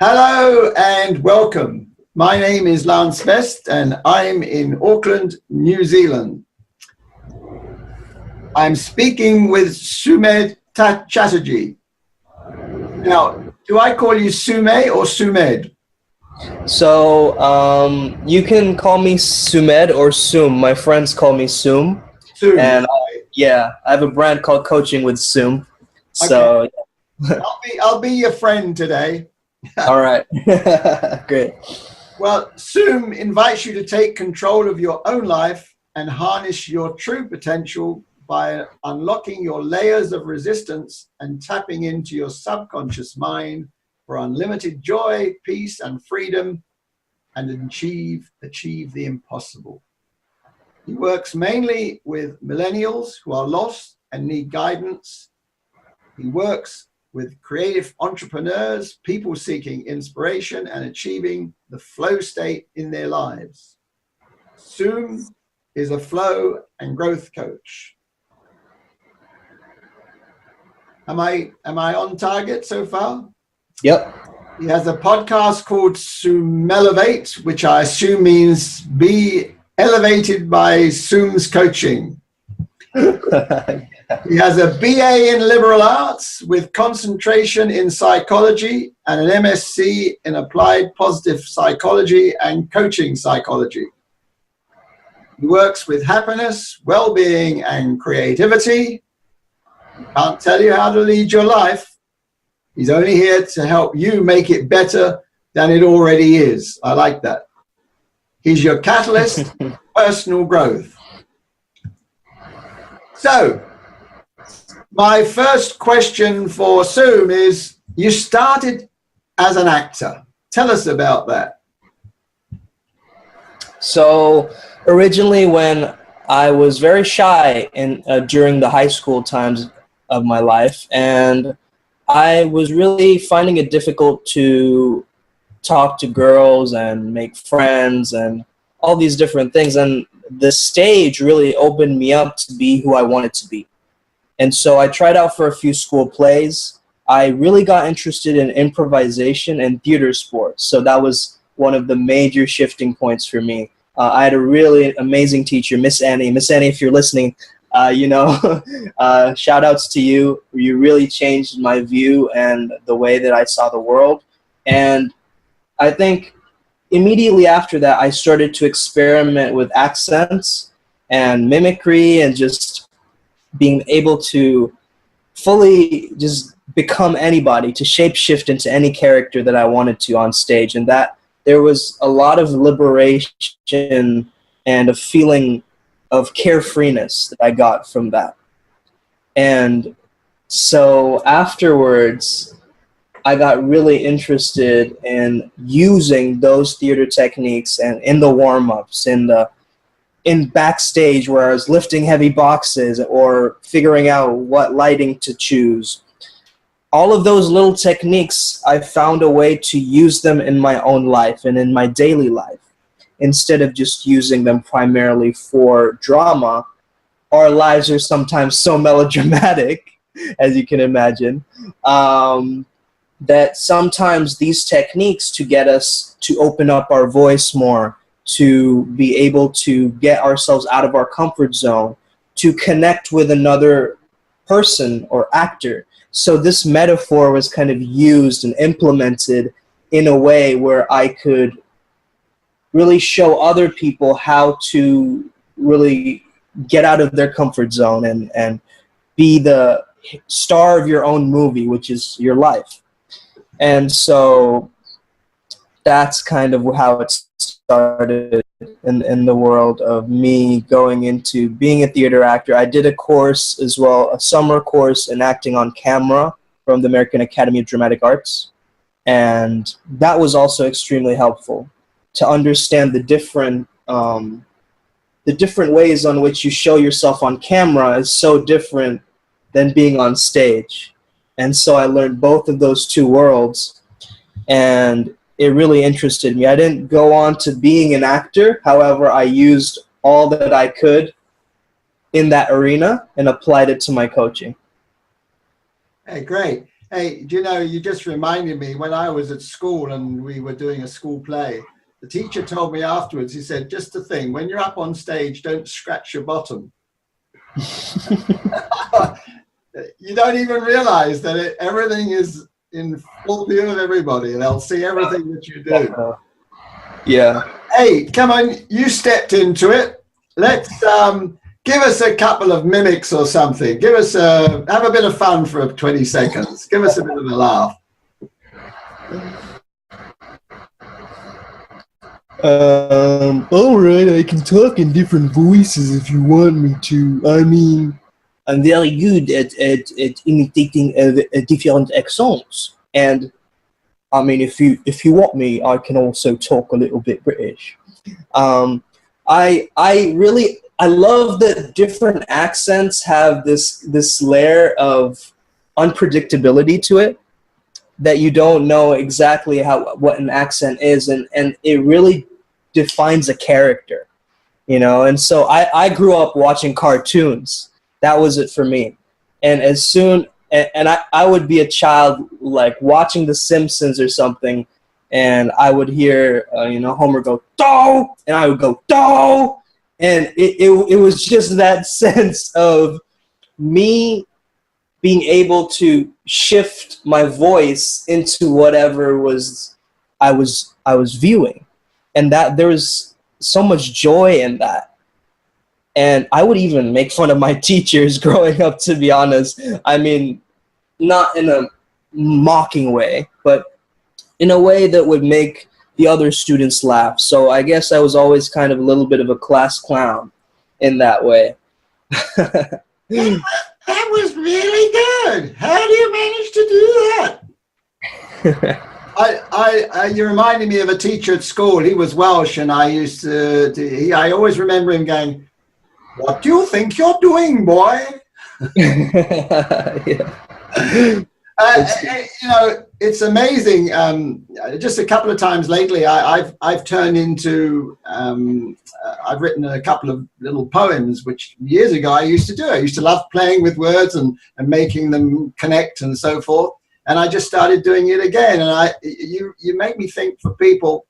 Hello and welcome. My name is Lance Best and I'm in Auckland, New Zealand. I'm speaking with Sumedh Chatterjee. Now, do I call you Sume or Sumedh? So you can call me Sumedh or Sume. My friends call me Sume. Sume. And I have a brand called Coaching with Sume. So okay. I'll be your friend today. All right. Great. Well, Sume invites you to take control of your own life and harness your true potential by unlocking your layers of resistance and tapping into your subconscious mind for unlimited joy, peace, and freedom, and achieve the impossible. He works mainly with millennials who are lost and need guidance. He works with creative entrepreneurs, people seeking inspiration and achieving the flow state in their lives. Sume is a flow and growth coach. Am I on target so far? Yep. He has a podcast called Sumelevate, which I assume means be elevated by Sume's coaching. He has a BA in liberal arts with concentration in psychology and an MSc in applied positive psychology and coaching psychology. He works with happiness, well-being, and creativity. He can't tell you how to lead your life. He's only here to help you make it better than it already is. I like that. He's your catalyst for personal growth. So, my first question for Sume is, you started as an actor. Tell us about that. So originally when I was very shy during the high school times of my life, and I was really finding it difficult to talk to girls and make friends and all these different things. And the stage really opened me up to be who I wanted to be. And so I tried out for a few school plays. I really got interested in improvisation and theater sports. So that was one of the major shifting points for me. I had a really amazing teacher, Miss Annie. Miss Annie, if you're listening, shout outs to you. You really changed my view and the way that I saw the world. And I think immediately after that, I started to experiment with accents and mimicry and just being able to fully just become anybody, to shapeshift into any character that I wanted to on stage. And that there was a lot of liberation and a feeling of carefreeness that I got from that. And so afterwards, I got really interested in using those theater techniques and in the warm-ups, in backstage where I was lifting heavy boxes or figuring out what lighting to choose. All of those little techniques, I found a way to use them in my own life and in my daily life. Instead of just using them primarily for drama, our lives are sometimes so melodramatic, as you can imagine, that sometimes these techniques to get us to open up our voice more, to be able to get ourselves out of our comfort zone, to connect with another person or actor. So this metaphor was kind of used and implemented in a way where I could really show other people how to really get out of their comfort zone and be the star of your own movie, which is your life. And so that's kind of how it started in the world of me going into being a theater actor. I did a course as well, a summer course in acting on camera from the American Academy of Dramatic Arts. And that was also extremely helpful to understand the different ways on which you show yourself on camera is so different than being on stage. And so I learned both of those two worlds, and it really interested me. I didn't go on to being an actor. However, I used all that I could in that arena and applied it to my coaching. Hey, great. Hey, do you know, you just reminded me when I was at school and we were doing a school play, the teacher told me afterwards, he said, just a thing, when you're up on stage, don't scratch your bottom. You don't even realize that everything is in full view of everybody and they'll see everything that you do. Yeah. Hey, come on, you stepped into it. Let's give us a couple of mimics or something. Have a bit of fun for 20 seconds. Give us a bit of a laugh. All right, I can talk in different voices if you want me to. I mean, I'm very good at imitating different accents. And I mean, if you want me, I can also talk a little bit British. I love that different accents have this layer of unpredictability to it, that you don't know exactly what an accent is, and it really defines a character, you know. And so I grew up watching cartoons. That was it for me. And as soon and I would be a child like watching The Simpsons or something, and I would hear Homer go "Doh," and I would go "Doh," and it was just that sense of me being able to shift my voice into whatever I was viewing, and that there was so much joy in that. And I would even make fun of my teachers growing up, to be honest. I mean, not in a mocking way, but in a way that would make the other students laugh. So I guess I was always kind of a little bit of a class clown in that way. That was really good. How do you manage to do that? You reminded me of a teacher at school. He was Welsh, and I always remember him going, "What do you think you're doing, boy?" Yeah. It's amazing. Just a couple of times lately, I've turned into. I've written a couple of little poems, which years ago I used to do. I used to love playing with words and making them connect and so forth. And I just started doing it again. And you make me think, for people,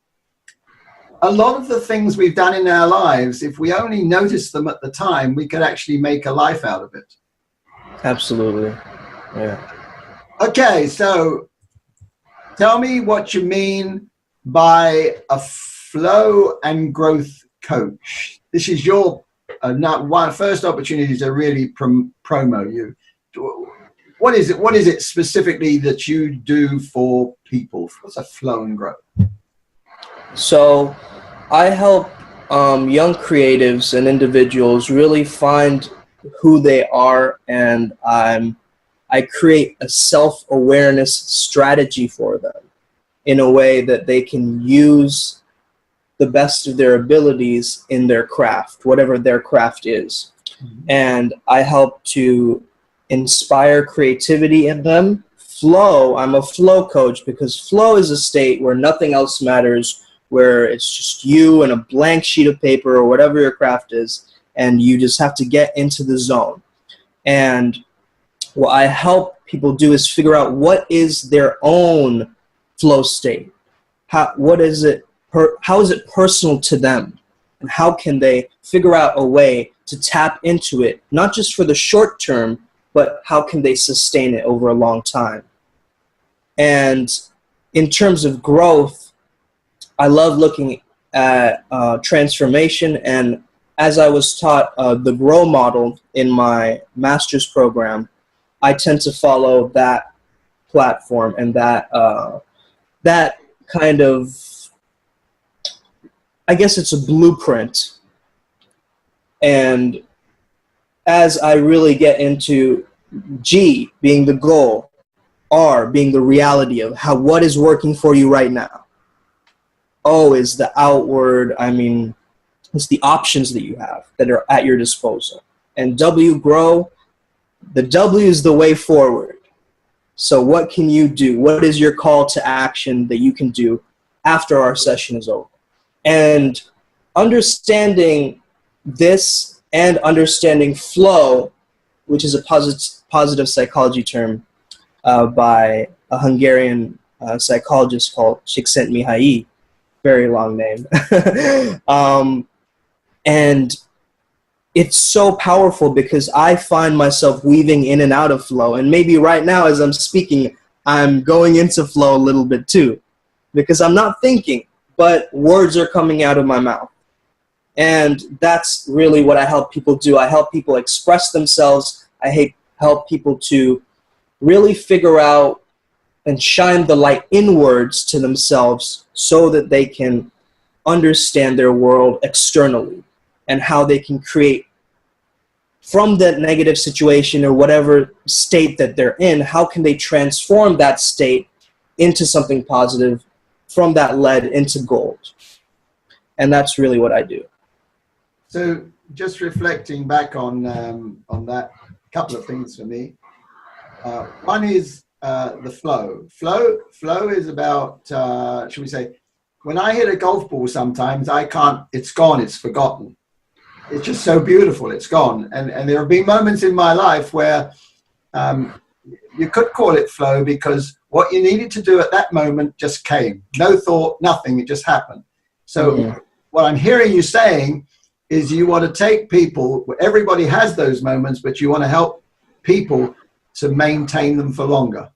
a lot of the things we've done in our lives, if we only noticed them at the time, we could actually make a life out of it. Absolutely. Yeah. Okay, so tell me what you mean by a flow and growth coach. This is your first opportunity to really promo you. What is it? What is it specifically that you do for people? What's a flow and growth? So I help young creatives and individuals really find who they are, and I create a self-awareness strategy for them in a way that they can use the best of their abilities in their craft, whatever their craft is. Mm-hmm. And I help to inspire creativity in them. Flow, I'm a flow coach, because flow is a state where nothing else matters, where it's just you and a blank sheet of paper or whatever your craft is, and you just have to get into the zone. And what I help people do is figure out what is their own flow state. How is it personal to them? And how can they figure out a way to tap into it, not just for the short term, but how can they sustain it over a long time? And in terms of growth, I love looking at transformation. And as I was taught the GROW model in my master's program, I tend to follow that platform and that kind of, I guess it's a blueprint. And as I really get into G being the goal, R being the reality of what is working for you right now, O is the outward, it's the options that you have that are at your disposal, and W, grow. The W is the way forward. So what can you do? What is your call to action that you can do after our session is over? And understanding this and understanding flow, which is a positive psychology term, by a Hungarian psychologist called Csikszentmihalyi. Very long name. And it's so powerful because I find myself weaving in and out of flow. And maybe right now as I'm speaking, I'm going into flow a little bit too, because I'm not thinking, but words are coming out of my mouth. And that's really what I help people do. I help people express themselves. I help people to really figure out and shine the light inwards to themselves so that they can understand their world externally and how they can create from that negative situation or whatever state that they're in, how can they transform that state into something positive, from that lead into gold. And that's really what I do. So just reflecting back on that, couple of things for me. One is the flow. Flow is about, should we say, when I hit a golf ball sometimes, it's gone, it's forgotten. It's just so beautiful, it's gone. And there have been moments in my life where you could call it flow because what you needed to do at that moment just came. No thought, nothing, it just happened. So what I'm hearing you saying is you want to take people, everybody has those moments, but you want to help people to maintain them for longer.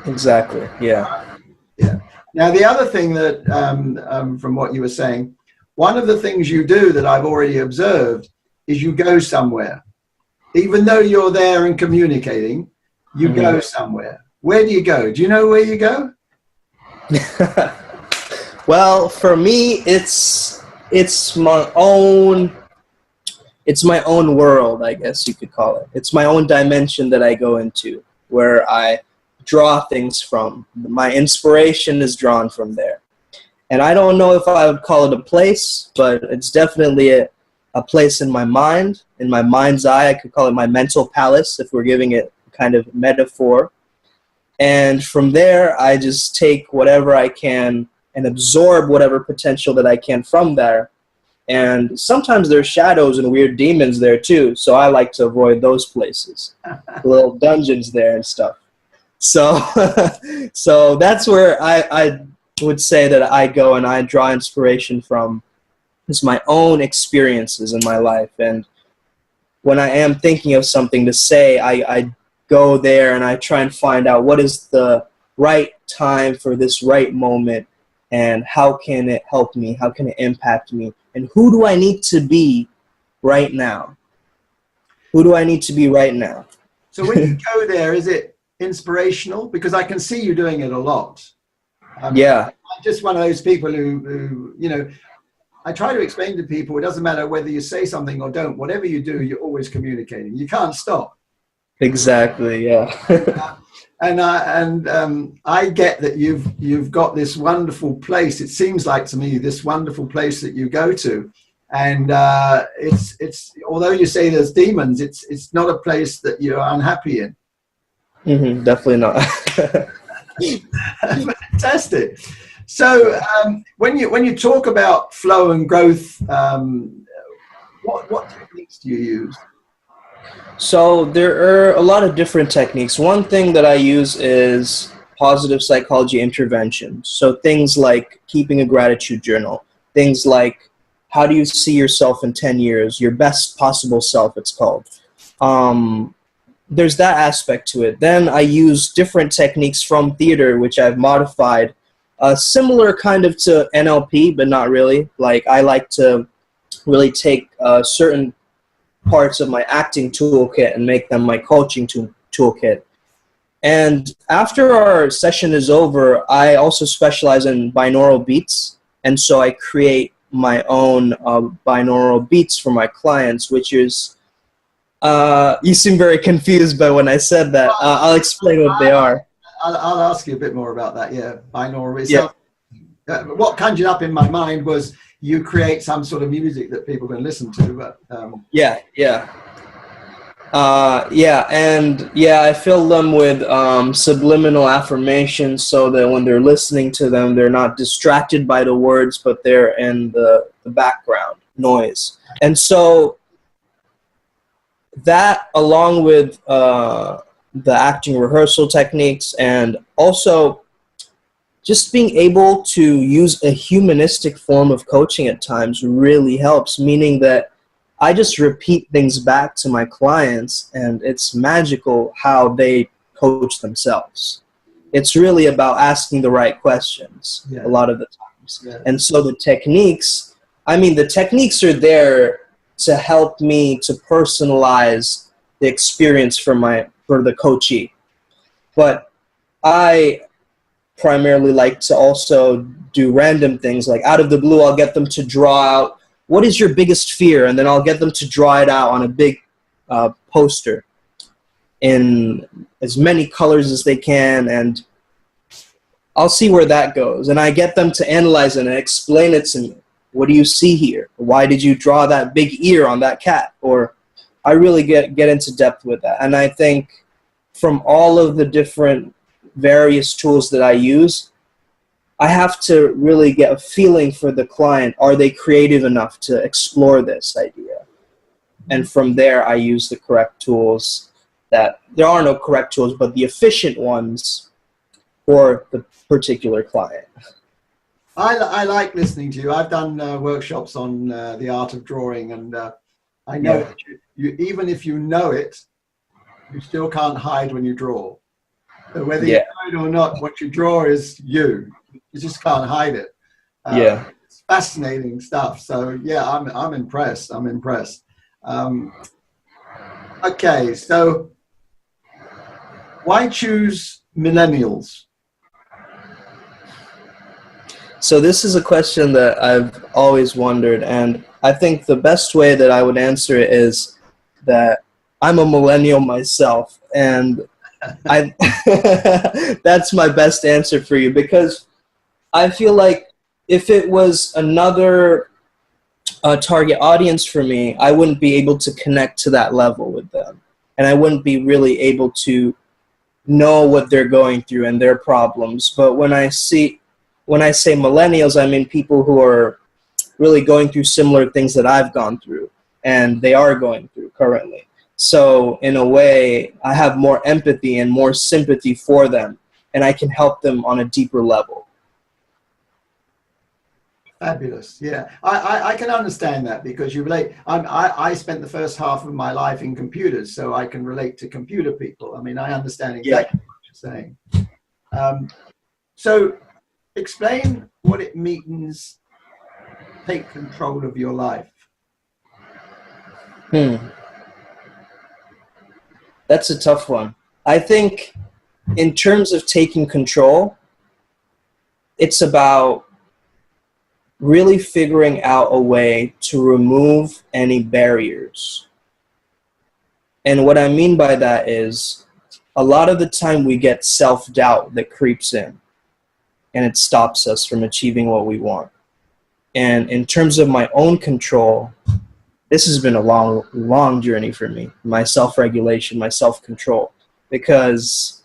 Exactly, yeah. Yeah. Now, the other thing that, from what you were saying, one of the things you do that I've already observed is you go somewhere. Even though you're there and communicating, you go somewhere. Where do you go? Do you know where you go? Well, for me, it's my own world, I guess you could call it. It's my own dimension that I go into, where I draw things from. My inspiration is drawn from there. And I don't know if I would call it a place, but it's definitely a place in my mind, in my mind's eye. I could call it my mental palace if we're giving it kind of metaphor. And from there, I just take whatever I can and absorb whatever potential that I can from there. And sometimes there's shadows and weird demons there too, so I like to avoid those places. Little dungeons there and stuff. So so that's where I would say that I go and I draw inspiration from is my own experiences in my life. And when I am thinking of something to say, I go there and I try and find out what is the right time for this right moment and how can it help me, how can it impact me, and who do I need to be right now? Who do I need to be right now? So when you go there, is it inspirational? Because I can see you doing it a lot. Yeah. I'm just one of those people who, you know, I try to explain to people, it doesn't matter whether you say something or don't, whatever you do, you're always communicating. You can't stop. Exactly, yeah. And I get that you've got this wonderful place. It seems like to me, this wonderful place that you go to. And it's although you say there's demons, it's not a place that you're unhappy in. Definitely not. Fantastic. So when you talk about flow and growth, what techniques do you use? So there are a lot of different techniques. One thing that I use is positive psychology interventions. So things like keeping a gratitude journal, things like how do you see yourself in 10 years, your best possible self, it's called. There's that aspect to it. Then I use different techniques from theater, which I've modified, similar kind of to NLP, but not really. Like I like to really take certain parts of my acting toolkit and make them my coaching toolkit. And after our session is over, I also specialize in binaural beats. And so I create my own binaural beats for my clients, which is, you seem very confused by when I said that. I'll explain what they are. I'll ask you a bit more about that. Yeah, binaural. Yeah. What conjured up in my mind was you create some sort of music that people can listen to. But Yeah. I fill them with subliminal affirmations so that when they're listening to them, they're not distracted by the words, but they're in the background noise. And so that, along with the acting rehearsal techniques, and also just being able to use a humanistic form of coaching at times really helps, meaning that I just repeat things back to my clients, and it's magical how they coach themselves. It's really about asking the right questions a lot of the times. Yeah. And so the techniques are there to help me to personalize the experience for the coachee. But I primarily like to also do random things, like out of the blue, I'll get them to draw out what is your biggest fear, and then I'll get them to draw it out on a big poster in as many colors as they can, and I'll see where that goes. And I get them to analyze it and explain it to me. What do you see here? Why did you draw that big ear on that cat? Or I really get into depth with that. And I think from all of the different various tools that I use, I have to really get a feeling for the client. Are they creative enough to explore this idea? And from there, I use the correct tools. That there are no correct tools, but the efficient ones for the particular client. I like listening to you. I've done workshops on the art of drawing, and I know that you, even if you know it, you still can't hide when you draw. So whether you know it or not, what you draw is you. You just can't hide it. It's fascinating stuff. So yeah, I'm impressed. I'm impressed. Okay, so why choose millennials? So this is a question that I've always wondered, and I think the best way that I would answer it is that I'm a millennial myself, and that's my best answer for you, because I feel like if it was another target audience for me, I wouldn't be able to connect to that level with them, and I wouldn't be really able to know what they're going through and their problems. But when I say millennials, I mean people who are really going through similar things that I've gone through, and they are going through currently. So in a way, I have more empathy and more sympathy for them, and I can help them on a deeper level. Fabulous. Yeah, I can understand that, because you relate. I spent the first half of my life in computers, so I can relate to computer people. I mean, I understand exactly what you're saying. So explain what it means to take control of your life. That's a tough one. I think in terms of taking control, it's about really figuring out a way to remove any barriers. And what I mean by that is, a lot of the time we get self-doubt that creeps in, and it stops us from achieving what we want. And in terms of my own control, this has been a long journey for me, my self-regulation, my self-control, because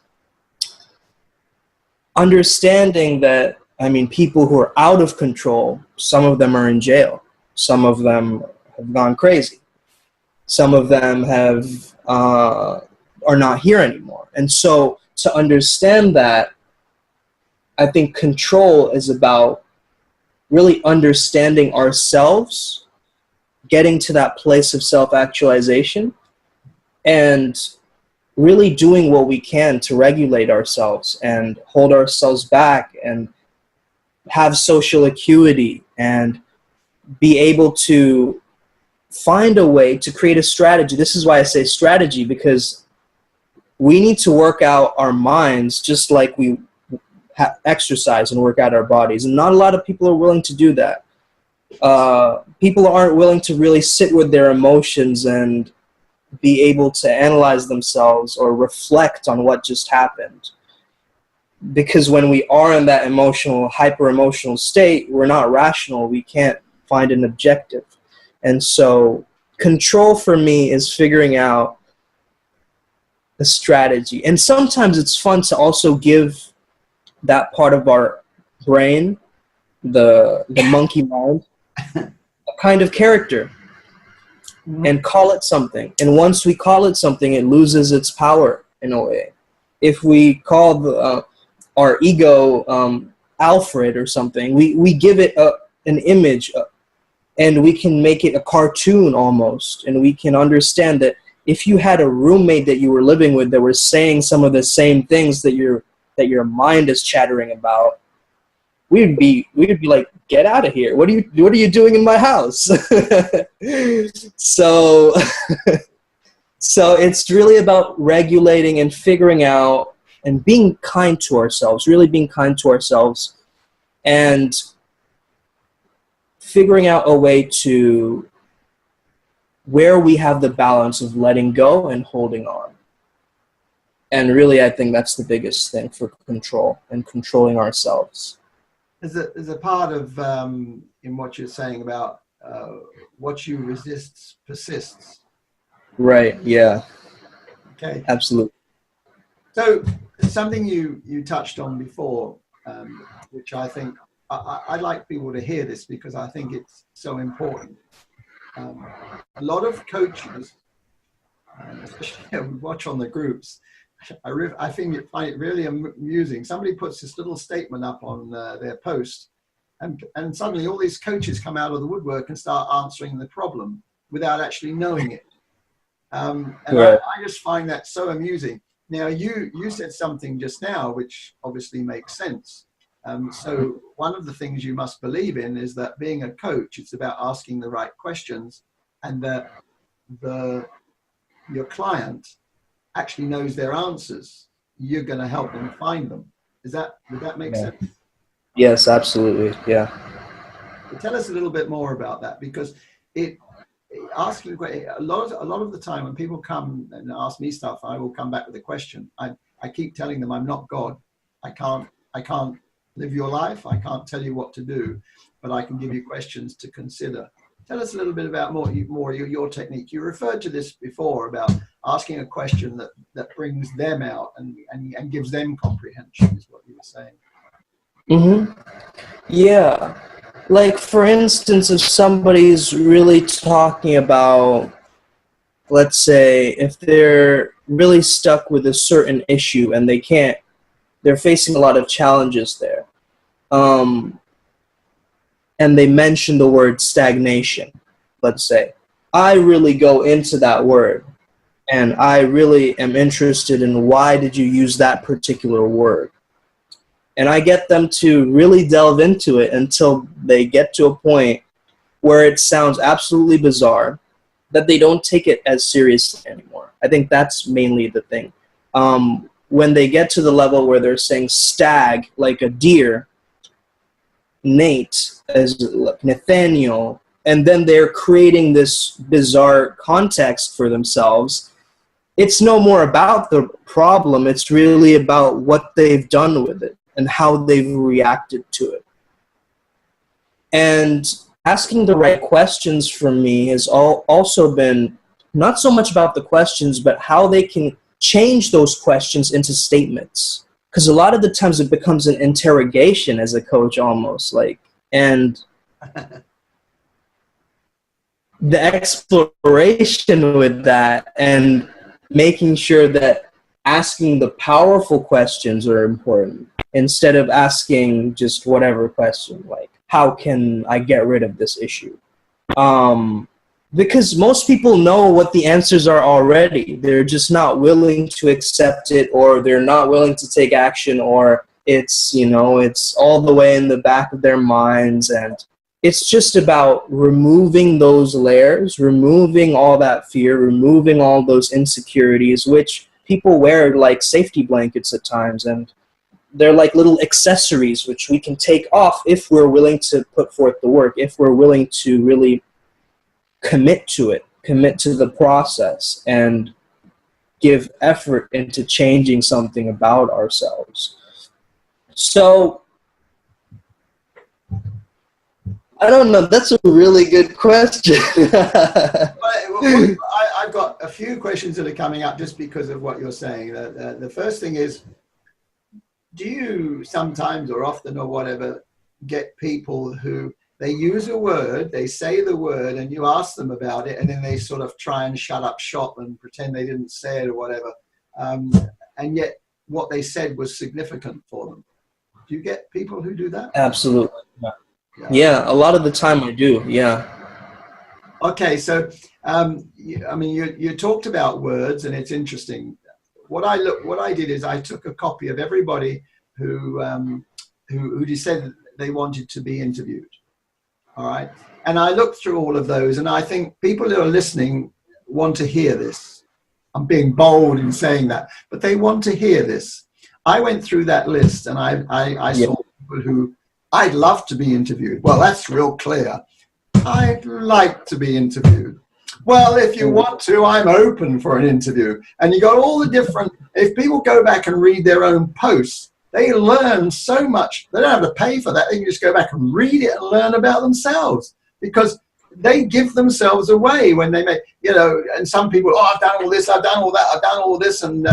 understanding that, I mean, people who are out of control, some of them are in jail, some of them have gone crazy, some of them are not here anymore. And so to understand that, I think control is about really understanding ourselves, getting to that place of self-actualization, and really doing what we can to regulate ourselves and hold ourselves back and have social acuity and be able to find a way to create a strategy. This is why I say strategy, because we need to work out our minds just like we exercise and work out our bodies. And not a lot of people are willing to do that. People aren't willing to really sit with their emotions and be able to analyze themselves or reflect on what just happened. Because when we are in that hyper-emotional state, we're not rational. We can't find an objective. And so control for me is figuring out a strategy. And sometimes it's fun to also give that part of our brain, the monkey mind, a kind of character, and call it something. And once we call it something, it loses its power. in a way. If we call our ego Alfred or something, we give it an image, and we can make it a cartoon almost, and we can understand that if you had a roommate that you were living with that were saying some of the same things that your mind is chattering about, we'd be like, get out of here. What are you doing in my house? So so it's really about regulating and figuring out and being kind to ourselves, really being kind to ourselves, and figuring out a way to where we have the balance of letting go and holding on. And really, I think that's the biggest thing for control and controlling ourselves. There's a part of in what you're saying about what you resist persists. Right. Yeah. Okay. Absolutely. So something you touched on before, which I think I'd like people to hear this because I think it's so important. A lot of coaches, especially we watch on the groups, I find it really amusing. Somebody puts this little statement up on their post, and suddenly all these coaches come out of the woodwork and start answering the problem without actually knowing it. And Right. I just find that so amusing. Now, you said something just now, which obviously makes sense. So one of the things you must believe in is that being a coach, it's about asking the right questions, and that your client actually knows their answers. You're going to help them find them. Would that make sense? Yes, absolutely. Yeah. But tell us a little bit more about that, because asking a lot of the time when people come and ask me stuff, I will come back with a question. I keep telling them I'm not God. I can't live your life. I can't tell you what to do, but I can give you questions to consider. Tell us a little bit about your technique. You referred to this before about asking a question that brings them out and gives them comprehension, is what you were saying. Mm-hmm. Yeah. Like, for instance, if somebody's really talking about, let's say, if they're really stuck with a certain issue and they're facing a lot of challenges there, and they mention the word stagnation, let's say, I really go into that word, and I really am interested in why did you use that particular word. And I get them to really delve into it until they get to a point where it sounds absolutely bizarre, that they don't take it as seriously anymore. I think that's mainly the thing. When they get to the level where they're saying stag, like a deer, Nate as Nathaniel, and then they're creating this bizarre context for themselves, it's no more about the problem. It's really about what they've done with it and how they've reacted to it. And asking the right questions for me has also been not so much about the questions, but how they can change those questions into statements. Because a lot of the times it becomes an interrogation as a coach almost, and the exploration with that and making sure that asking the powerful questions are important instead of asking just whatever question, like, how can I get rid of this issue? Because most people know what the answers are already. They're just not willing to accept it, or they're not willing to take action, or it's all the way in the back of their minds. And it's just about removing those layers, removing all that fear, removing all those insecurities, which people wear like safety blankets at times. And they're like little accessories which we can take off if we're willing to put forth the work, if we're willing to really commit to the process, and give effort into changing something about ourselves. So, I don't know. That's a really good question. I've got a few questions that are coming up just because of what you're saying. The first thing is, do you sometimes or often or whatever get people who they use a word, they say the word, and you ask them about it, and then they sort of try and shut up shop and pretend they didn't say it or whatever? um, and yet what they said was significant for them. Do you get people who do that? Absolutely. Yeah, a lot of the time I do. Yeah. Okay, so I mean, you talked about words, and it's interesting. What I did is I took a copy of everybody who said they wanted to be interviewed. All right, and I looked through all of those, and I think people who are listening want to hear this. I'm being bold in saying that, but they want to hear this. I went through that list, and I saw people who I'd love to be interviewed. Well, that's real clear. I'd like to be interviewed. Well, if you want to, I'm open for an interview. And you got all the different, if people go back and read their own posts, they learn so much. They don't have to pay for that. They can just go back and read it and learn about themselves, because they give themselves away when they make, you know, and some people, oh, I've done all this, I've done all that, I've done all this, and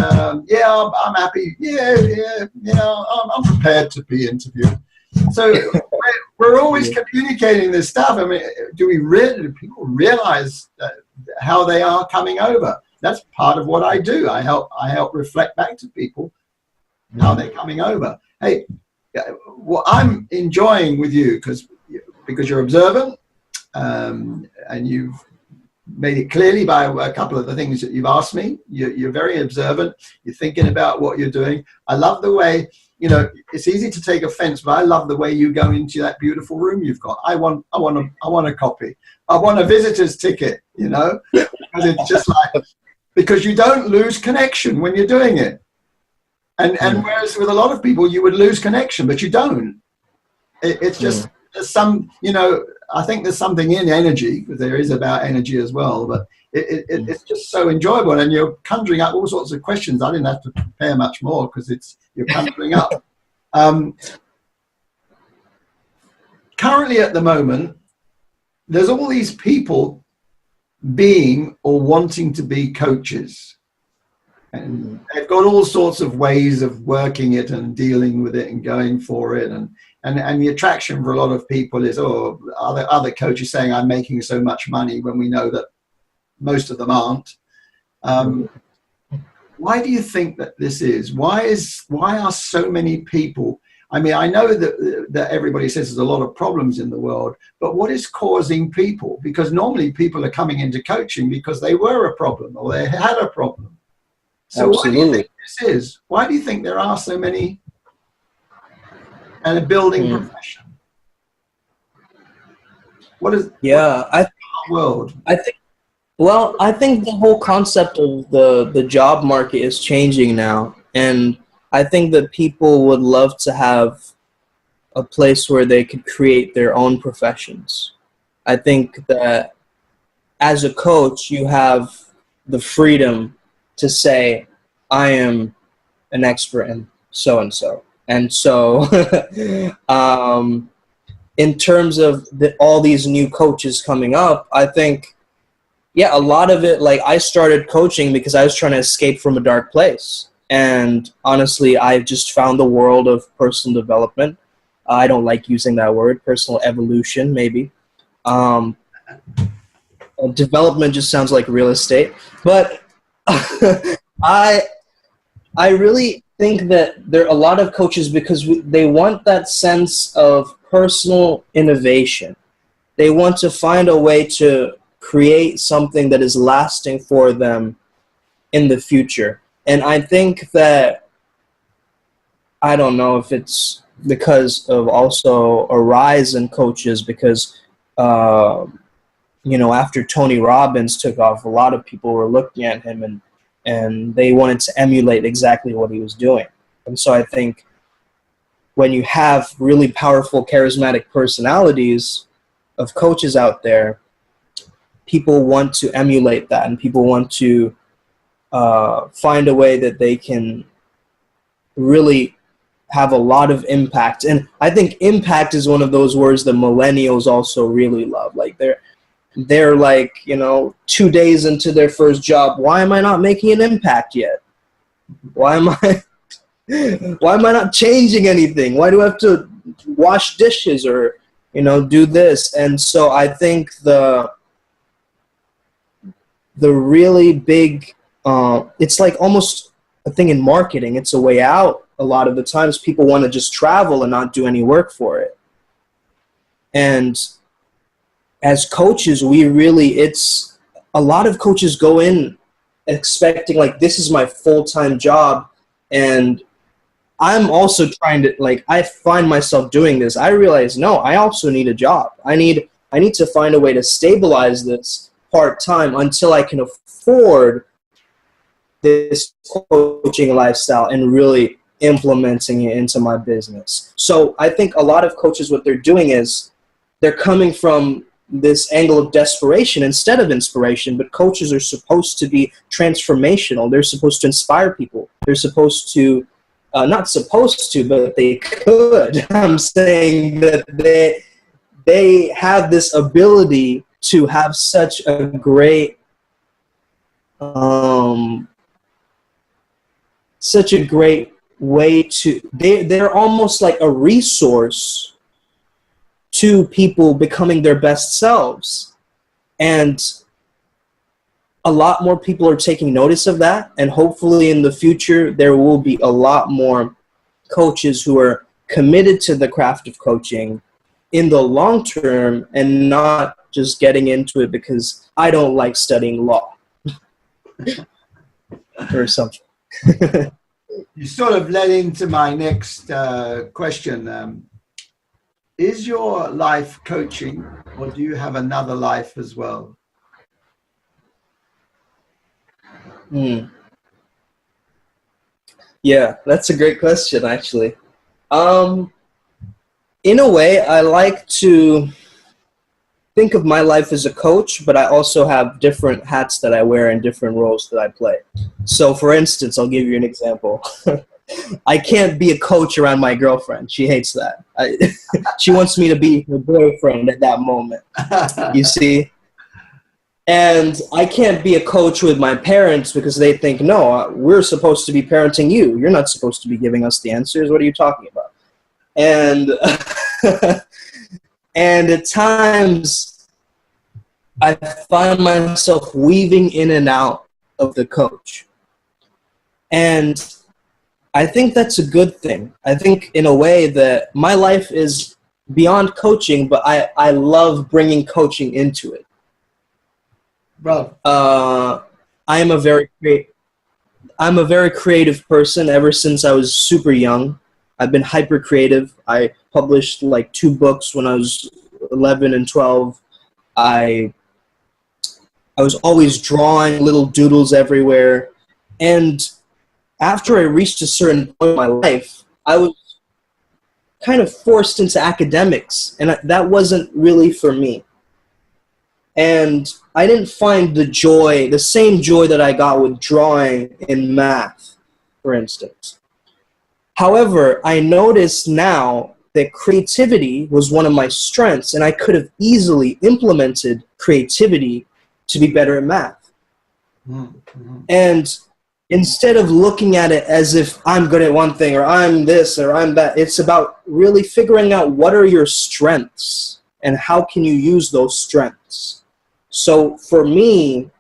yeah, I'm happy. Yeah, I'm prepared to be interviewed. So we're always communicating this stuff. I mean, do people realize how they are coming over? That's part of what I do. I help reflect back to people how they're coming over. Hey, what I'm enjoying with you, because you're observant, and you've made it clearly by a couple of the things that you've asked me. You're very observant. You're thinking about what you're doing. I love the way, you know, it's easy to take offense, but I love the way you go into that beautiful room you've got. I want a copy. I want a visitor's ticket, you know, because it's just like, because you don't lose connection when you're doing it. And whereas with a lot of people, you would lose connection, but you don't. It's just there's some, you know, I think there's something in energy, because there is about energy as well, but it's just so enjoyable, and you're conjuring up all sorts of questions. I didn't have to prepare much more, because you're conjuring up. Currently at the moment, there's all these people being or wanting to be coaches, and they've got all sorts of ways of working it and dealing with it and going for it, and the attraction for a lot of people is, oh, other coaches saying I'm making so much money, when we know that most of them aren't. Why do you think that this is? Why are so many people? I mean, I know that everybody says there's a lot of problems in the world, but what is causing people? Because normally people are coming into coaching because they were a problem or they had a problem. So Absolutely. Why do you think this is? Why do you think there are so many and a building profession? What is the world? I think the whole concept of the job market is changing now, and I think that people would love to have a place where they could create their own professions. I think that as a coach, you have the freedom to say, I am an expert in so-and-so. And so in terms of all these new coaches coming up, I think, yeah, a lot of it, like, I started coaching because I was trying to escape from a dark place. And honestly, I've just found the world of personal development. I don't like using that word, personal evolution, maybe. Development just sounds like real estate. But I really think that there are a lot of coaches because they want that sense of personal innovation. They want to find a way to create something that is lasting for them in the future. And I think that, I don't know if it's because of also a rise in coaches, because, after Tony Robbins took off, a lot of people were looking at him and they wanted to emulate exactly what he was doing. And so I think when you have really powerful, charismatic personalities of coaches out there, people want to emulate that, and people want to find a way that they can really have a lot of impact. And I think impact is one of those words that millennials also really love. Like they're like, 2 days into their first job, why am I not making an impact yet? Why am I not changing anything? Why do I have to wash dishes or, do this? And so I think the really big, it's like almost a thing in marketing. It's a way out. A lot of the times people want to just travel and not do any work for it. And as coaches, it's a lot of coaches go in expecting like, this is my full-time job. And I'm also trying to, like, I find myself doing this. I realize, no, I also need a job. I need to find a way to stabilize this part-time until I can afford this coaching lifestyle and really implementing it into my business. So I think a lot of coaches, what they're doing is they're coming from this angle of desperation instead of inspiration, but coaches are supposed to be transformational. They're supposed to inspire people. They're supposed to, not supposed to, but they could. I'm saying that they have this ability to have such a great way to, they're almost like a resource to people becoming their best selves. And a lot more people are taking notice of that, and hopefully in the future there will be a lot more coaches who are committed to the craft of coaching in the long term and not just getting into it because I don't like studying law or something. You sort of led into my next question. Is your life coaching, or do you have another life as well? Yeah, that's a great question, actually. In a way, I like to think of my life as a coach, but I also have different hats that I wear and different roles that I play. So, for instance, I'll give you an example. I can't be a coach around my girlfriend. She hates that. She wants me to be her boyfriend at that moment, you see? And I can't be a coach with my parents because they think, no, we're supposed to be parenting you. You're not supposed to be giving us the answers. What are you talking about? And and at times I find myself weaving in and out of the coach. And I think that's a good thing. I think in a way that my life is beyond coaching, but I love bringing coaching into it. Bro, I'm a very creative person ever since I was super young. I've been hyper creative. I published like 2 books when I was 11 and 12. I was always drawing little doodles everywhere. And after I reached a certain point in my life, I was kind of forced into academics, and that wasn't really for me. And I didn't find the same joy that I got with drawing in math, for instance. However, I noticed now that creativity was one of my strengths, and I could have easily implemented creativity to be better at math. Mm-hmm. And instead of looking at it as if I'm good at one thing or I'm this or I'm that, it's about really figuring out what are your strengths and how can you use those strengths. So for me,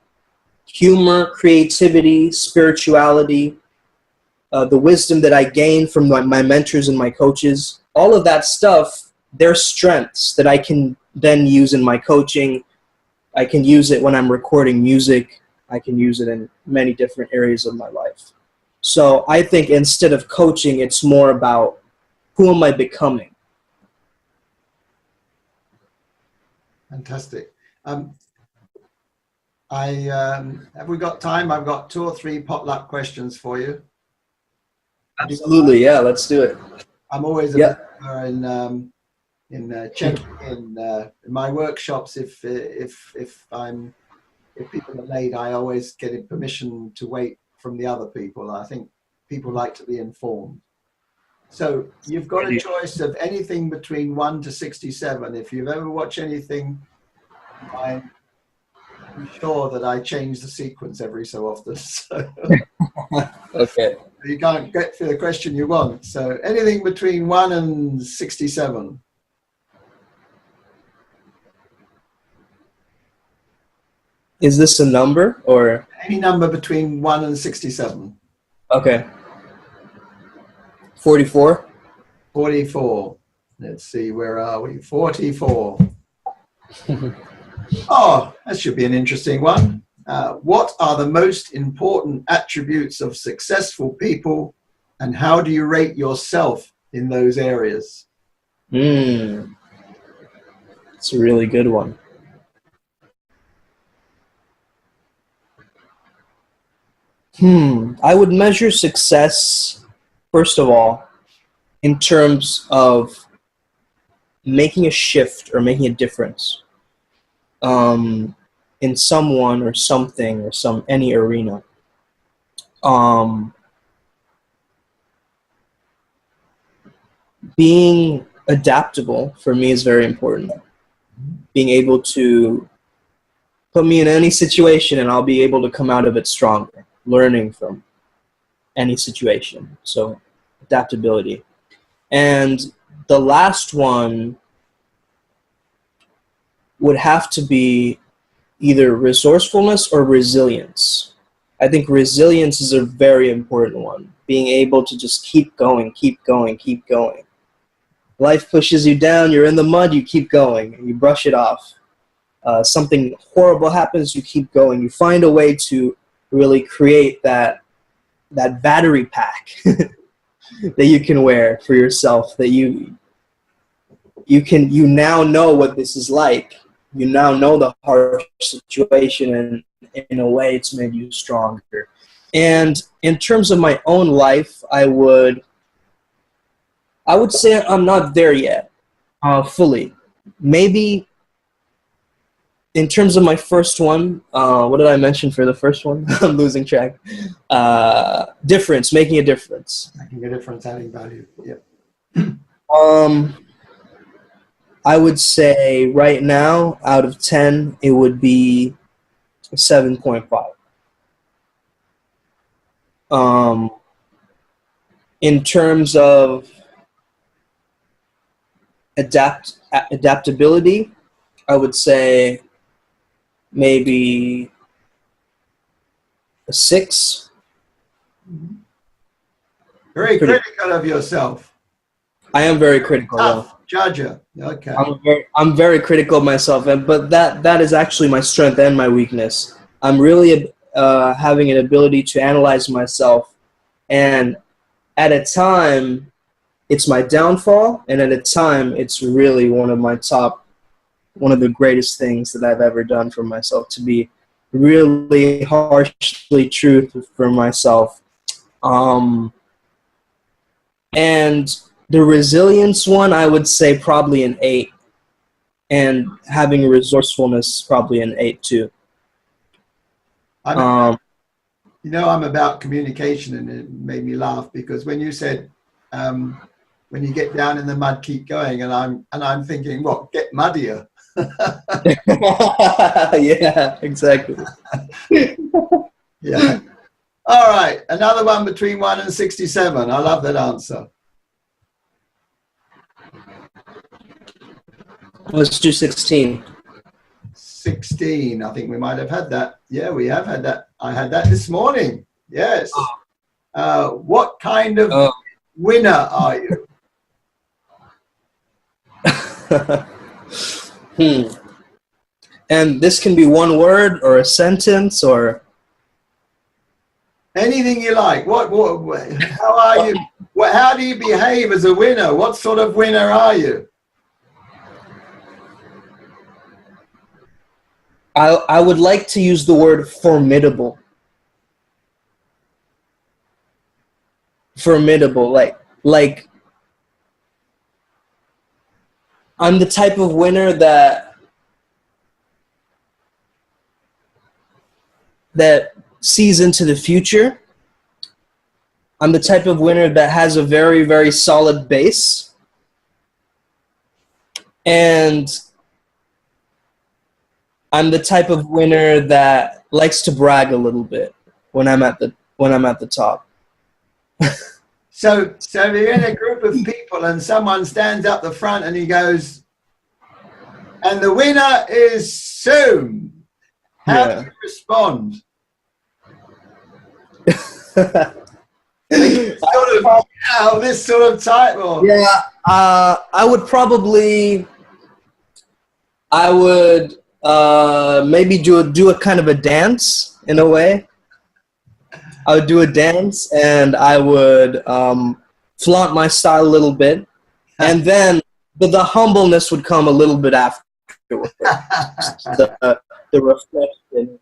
humor, creativity, spirituality, the wisdom that I gained from my mentors and my coaches, all of that stuff, they're strengths that I can then use in my coaching. I can use it when I'm recording music. I can use it in many different areas of my life. So I think instead of coaching, it's more about who am I becoming? Fantastic. Have we got time? I've got 2 or 3 potluck questions for you. Absolutely, yeah. Let's do it. I'm always a believer in checking in my workshops. If people are late, I always get permission to wait from the other people. I think people like to be informed. So you've got a choice of anything between 1 to 67. If you've ever watched anything, I'm sure that I change the sequence every so often. So okay. You can't get for the question you want. So anything between 1 and 67. Is this a number or? Any number between 1 and 67. Okay. 44. 44. Let's see, where are we? 44. Oh, that should be an interesting one. What are the most important attributes of successful people, and how do you rate yourself in those areas? It's a really good one. I would measure success, first of all, in terms of making a shift or making a difference in someone or something or any arena. Being adaptable for me is very important. Being able to put me in any situation and I'll be able to come out of it stronger, learning from any situation. So adaptability. And the last one would have to be either resourcefulness or resilience. I think resilience is a very important one. Being able to just keep going, keep going, keep going. Life pushes you down, you're in the mud, you keep going, and you brush it off. Something horrible happens, you keep going. You find a way to really create that battery pack that you can wear for yourself, that you now know what this is like. You now know the harsh situation, and in a way it's made you stronger. And in terms of my own life, I would say I'm not there yet, fully. Maybe in terms of my first one, what did I mention for the first one? I'm losing track. Difference, making a difference. Making a difference, adding value. Yep. I would say right now, out of 10, it would be 7.5. In terms of adaptability, I would say maybe a 6. Very critical of yourself. I am very critical. Tough judger. Okay. I'm very critical of myself, but that is actually my strength and my weakness. I'm really having an ability to analyze myself, and at a time, it's my downfall, and at a time, it's really one of the greatest things that I've ever done for myself, to be really harshly true for myself. And the resilience one, I would say probably an 8. And having resourcefulness, probably an 8 too. I'm about communication, and it made me laugh because when you said, when you get down in the mud, keep going, and I'm thinking, what, get muddier? Yeah, exactly. Yeah. All right, another one between 1 and 67. I love that answer. Let's do 16. 16. I think we might have had that. Yeah, we have had that. I had that this morning. Yes. What kind of winner are you? And this can be one word or a sentence or anything you like. What how are you? How do you behave as a winner? What sort of winner are you? I would like to use the word formidable. Formidable, like I'm the type of winner that sees into the future. I'm the type of winner that has a very, very solid base. And I'm the type of winner that likes to brag a little bit when I'm at the top. So if you're in a group of people and someone stands up the front and he goes, and the winner is Sume, how do you respond? This sort of title. Yeah, I would maybe do a kind of a dance in a way. I would do a dance and I would flaunt my style a little bit, and then the humbleness would come a little bit afterwards. the reflection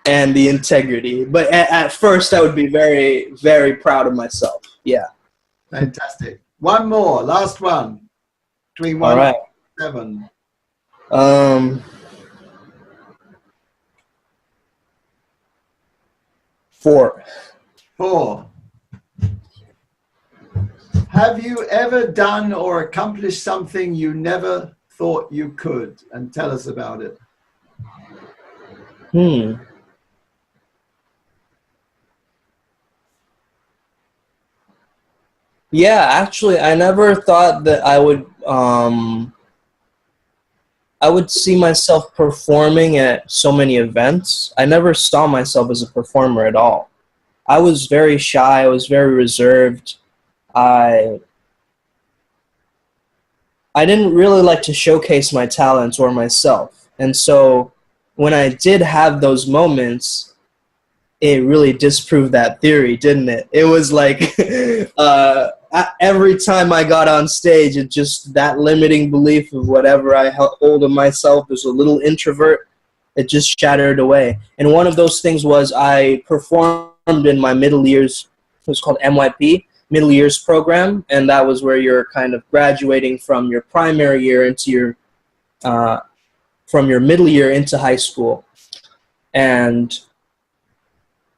and the integrity. But at first, I would be very, very proud of myself. Yeah. Fantastic. One more, last one. Between 1 and 7. 4. 4. Have you ever done or accomplished something you never thought you could? And tell us about it. Yeah, actually, I never thought that I would see myself performing at so many events. I never saw myself as a performer at all. I was very shy. I was very reserved. I didn't really like to showcase my talents or myself. And so when I did have those moments, it really disproved that theory, didn't it? It was like every time I got on stage, it just, that limiting belief of whatever I hold of myself as a little introvert, it just shattered away. And one of those things was I performed in my middle years, it was called MYP, middle years program, and that was where you're kind of graduating from your primary year into your, from your middle year into high school. And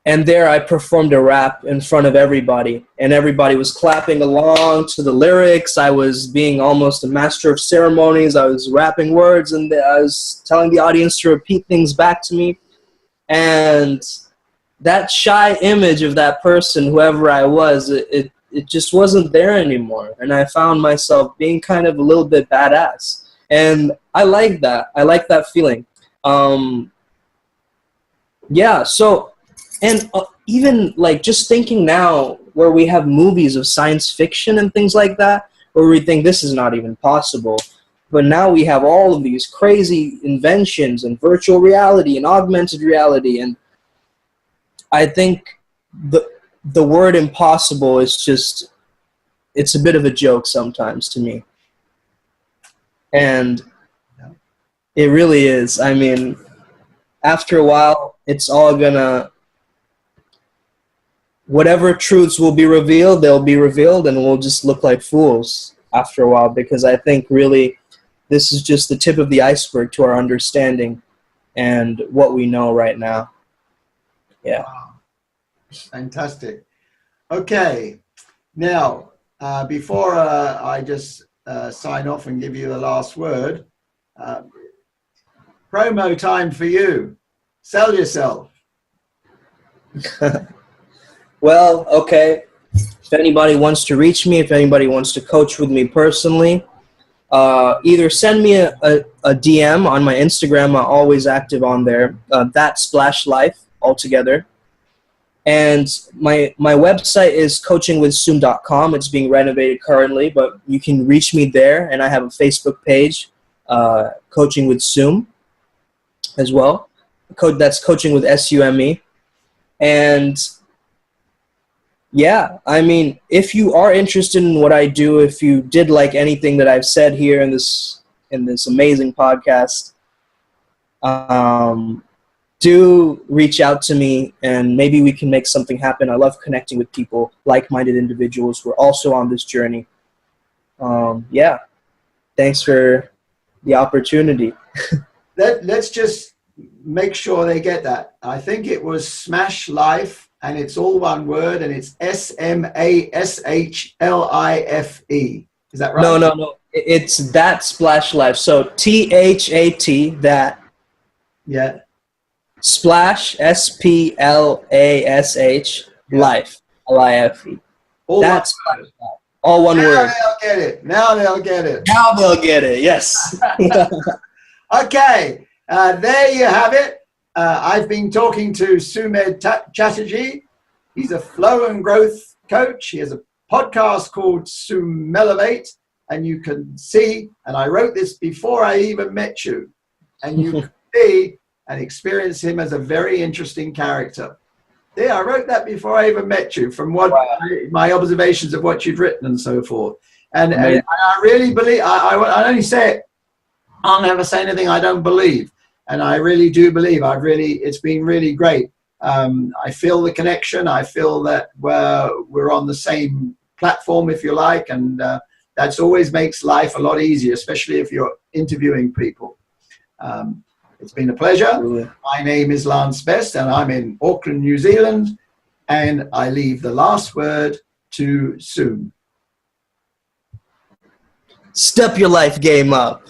there I performed a rap in front of everybody, and everybody was clapping along to the lyrics. I was being almost a master of ceremonies. I was rapping words, and I was telling the audience to repeat things back to me. And that shy image of that person, whoever I was, it just wasn't there anymore. And I found myself being kind of a little bit badass. And I like that. I like that feeling. Yeah, so... And even like just thinking now where we have movies of science fiction and things like that, where we think this is not even possible. But now we have all of these crazy inventions and virtual reality and augmented reality. And I think the word impossible is just, it's a bit of a joke sometimes to me. And it really is. I mean, after a while, it's all gonna... Whatever truths will be revealed, they'll be revealed, and we'll just look like fools after a while, because I think really this is just the tip of the iceberg to our understanding and what we know right now. Yeah. Wow. Fantastic. Okay. Now, before I just sign off and give you the last word, promo time for you. Sell yourself. Well, okay. If anybody wants to reach me, if anybody wants to coach with me personally, either send me a DM on my Instagram. I'm always active on there. That Splash Life altogether. And my website is coachingwithsume.com. It's being renovated currently, but you can reach me there. And I have a Facebook page, Coaching with Sume, as well. That's Coaching with SUME. And yeah, I mean, if you are interested in what I do, if you did like anything that I've said here in this amazing podcast, do reach out to me, and maybe we can make something happen. I love connecting with people, like-minded individuals who are also on this journey. Yeah, thanks for the opportunity. Let's just make sure they get that. I think it was Smash Life. And it's all one word, and it's SMASHLIFE. Is that right? No. It's That Splash Life. So THAT, that. Yeah. Splash, SPLASH, life, LIFE. That's all one word. Now they'll get it. Now they'll get it. Now they'll get it, yes. Okay, there you have it. I've been talking to Sumedh Chatterjee, He's a flow and growth coach. He has a podcast called Sumelevate, and you can see, and I wrote this before I even met you, and you can see and experience him as a very interesting character. Yeah, I wrote that before I even met you, from what my observations of what you'd written and so forth. And I really believe, I only say it, I'll never say anything I don't believe. And I really do believe, it's been really great. I feel the connection. I feel that we're on the same platform, if you like, and that's always makes life a lot easier, especially if you're interviewing people. It's been a pleasure. Absolutely. My name is Lance Best, and I'm in Auckland, New Zealand, and I leave the last word to Sume. Step your life game up.